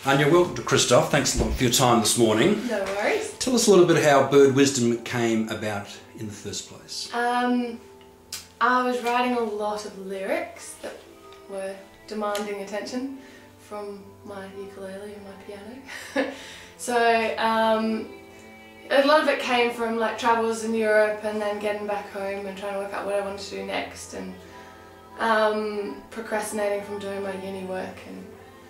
Anya, welcome to Christoph. Thanks a lot for your time this morning. No worries. Tell us a little bit how Bird Wizdom came about in the first place. I was writing a lot of lyrics that were demanding attention from my ukulele and my piano. So a lot of it came from like travels in Europe and then getting back home and trying to work out what I wanted to do next, and procrastinating from doing my uni work and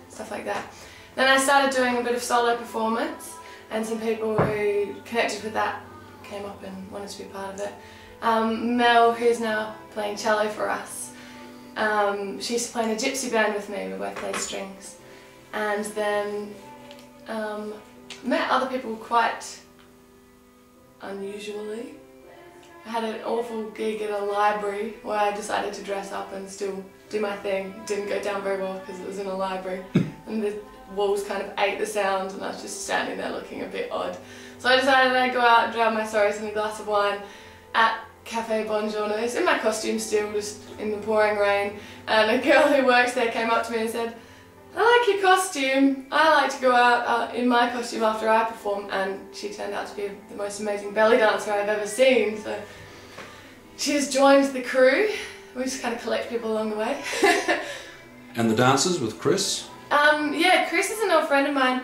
stuff like that. Then I started doing a bit of solo performance, and some people who connected with that came up and wanted to be part of it. Mel, who's now playing cello for us, she used to play in a gypsy band with me. We both played strings, and then met other people quite unusually. I had an awful gig at a library where I decided to dress up and still do my thing. It didn't go down very well because it was in a library and the walls kind of ate the sound, and I was just standing there looking a bit odd. So I decided I'd go out and drown my sorrows in a glass of wine at Cafe Bonjournos in my costume still, just in the pouring rain, and a girl who works there came up to me and said, "I like your costume. I like to go out in my costume after I perform," and she turned out to be the most amazing belly dancer I've ever seen. So she just joined the crew. We just kind of collect people along the way. And the dancers with Chris? Yeah, Chris is an old friend of mine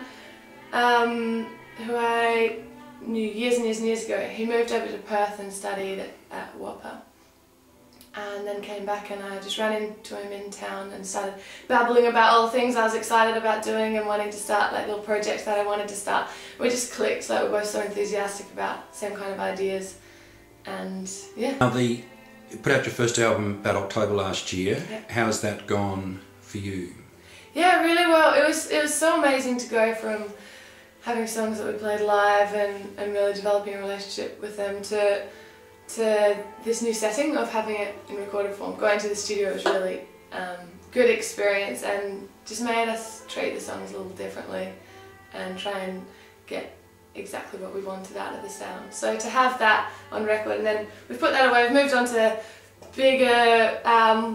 who I knew years and years and years ago. He moved over to Perth and studied at Whopper, and then came back, and I just ran into him in town and started babbling about all the things I was excited about doing and wanting to start, like little projects that I wanted to start. We just clicked, like we're both so enthusiastic about the same kind of ideas, and yeah. Now you put out your first album about October last year. Yep. How's that gone for you? Yeah, really well. It was so amazing to go from having songs that we played live and really developing a relationship with them to this new setting of having it in recorded form. Going to the studio was really good experience, and just made us treat the songs a little differently and try and get exactly what we wanted out of the sound. So to have that on record, and then we've put that away, we've moved on to bigger,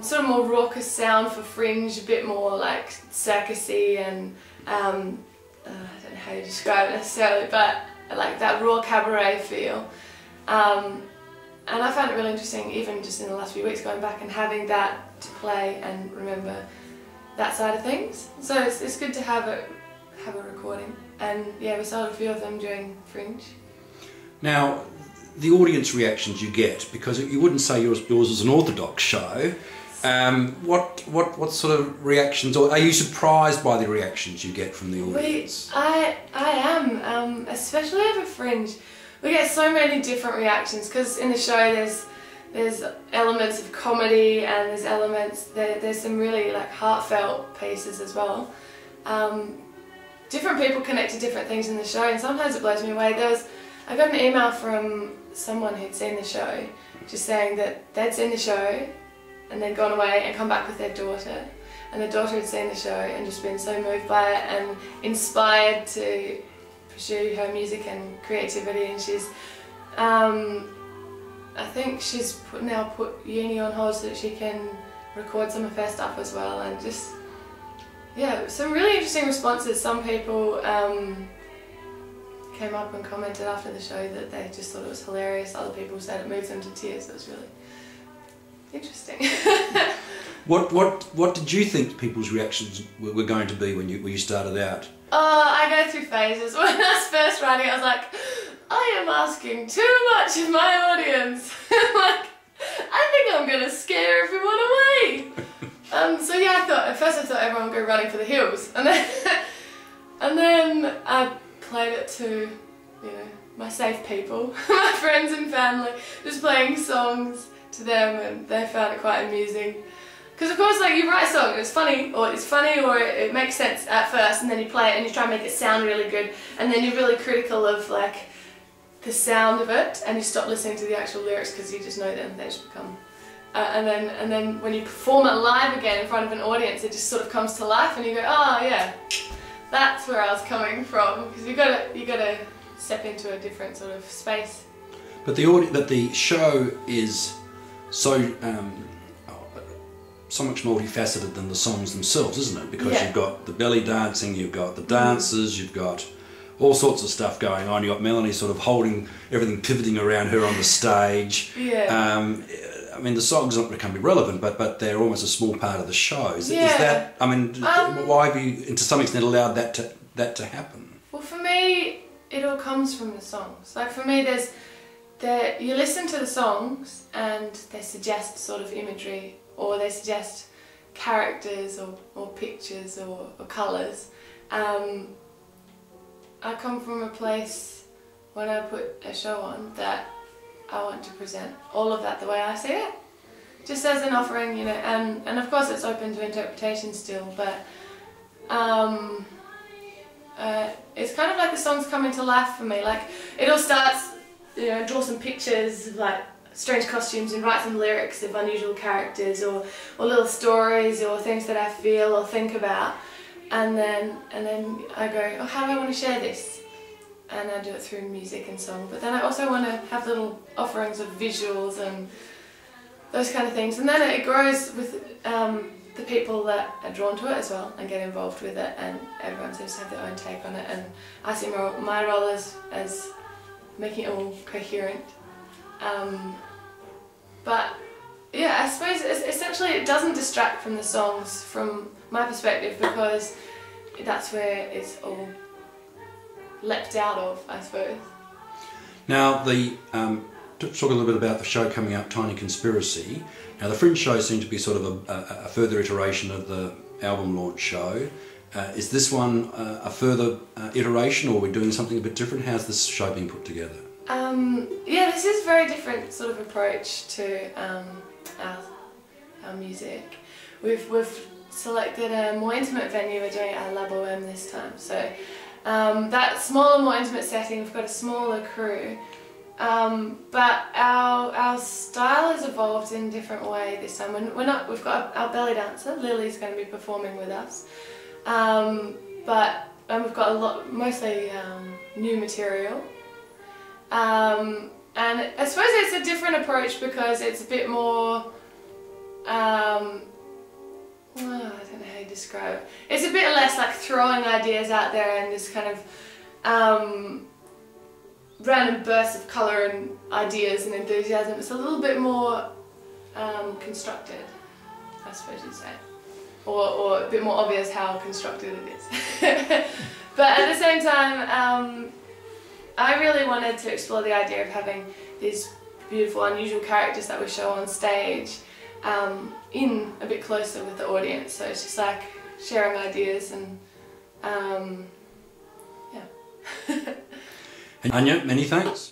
sort of more raucous sound for Fringe, a bit more like circusy and I don't know how you describe it necessarily, but like that raw cabaret feel. And I found it really interesting, even just in the last few weeks, going back and having that to play and remember that side of things. So it's good to have a recording, and yeah, we sold a few of them during Fringe. Now, the audience reactions you get, because you wouldn't say yours is an orthodox show. What sort of reactions, or are you surprised by the reactions you get from the audience? I am, especially over Fringe. We get so many different reactions, because in the show there's elements of comedy, and there's some really like heartfelt pieces as well. Different people connect to different things in the show, and sometimes it blows me away. I got an email from someone who'd seen the show, just saying that they'd seen the show and they'd gone away and come back with their daughter, and the daughter had seen the show and just been so moved by it and inspired to pursue her music and creativity. And she's, I think she's now put uni on hold so that she can record some of her stuff as well, and just, yeah, some really interesting responses. Some people came up and commented after the show that they just thought it was hilarious. Other people said it moved them to tears. It was really interesting. What did you think people's reactions were going to be when you started out? Oh, I go through phases. When I was first writing, I was like, I am asking too much of my audience. Like, I think I'm gonna scare everyone away. So yeah, at first I thought everyone would go running for the hills, and then I played it to, you know, my safe people, my friends and family, just playing songs to them, and they found it quite amusing. Because of course, like, you write a song and it's funny or it makes sense at first, and then you play it and you try and make it sound really good, and then you're really critical of like the sound of it, and you stop listening to the actual lyrics because you just know them. They just become and then when you perform it live again in front of an audience, it just sort of comes to life, and you go, oh yeah, that's where I was coming from, because you gotta step into a different sort of space. But the show is so so much multifaceted than the songs themselves, isn't it? Because Yeah. you've got the belly dancing, you've got the dancers, you've got all sorts of stuff going on. You've got Melanie sort of holding everything, pivoting around her on the stage. Yeah. I mean, the songs aren't becoming irrelevant, but they're almost a small part of the show. Is that? I mean, why have you, to some extent, allowed that to happen? Well, for me, it all comes from the songs. Like for me, you listen to the songs and they suggest sort of imagery, or they suggest characters or pictures or colours. I come from a place when I put a show on that I want to present all of that the way I see it, just as an offering, you know, and of course it's open to interpretation still, but it's kind of like the songs coming to life for me. Like it all starts, you know, draw some pictures of like strange costumes and write some lyrics of unusual characters or little stories or things that I feel or think about, and then I go, oh, how do I want to share this? And I do it through music and song, but then I also want to have little offerings of visuals and those kind of things, and then it grows with the people that are drawn to it as well and get involved with it, and everyone seems to have their own take on it, and I see my role as making it all coherent. But yeah, I suppose essentially it doesn't distract from the songs from my perspective, because that's where it's all leapt out of, I suppose. Now, to talk a little bit about the show coming up, Tiny Conspiracy. Now, the Fringe show seemed to be sort of a further iteration of the album launch show. Is this one a further iteration, or are we doing something a bit different? How's this show being put together? Yeah, this is a very different sort of approach to our music. We've selected a more intimate venue. We're doing it at La Boheme this time, so that smaller, more intimate setting. We've got a smaller crew, but our style has evolved in a different way this time. We've got our belly dancer Lily's going to be performing with us, but we've got mostly new material. And I suppose it's a different approach because it's a bit more, I don't know how you describe it. It's a bit less like throwing ideas out there and this kind of random bursts of colour and ideas and enthusiasm. It's a little bit more constructed, I suppose you'd say. Or a bit more obvious how constructed it is. But at the same time, I really wanted to explore the idea of having these beautiful, unusual characters that we show on stage in a bit closer with the audience. So it's just like sharing ideas and yeah. Anya, many thanks.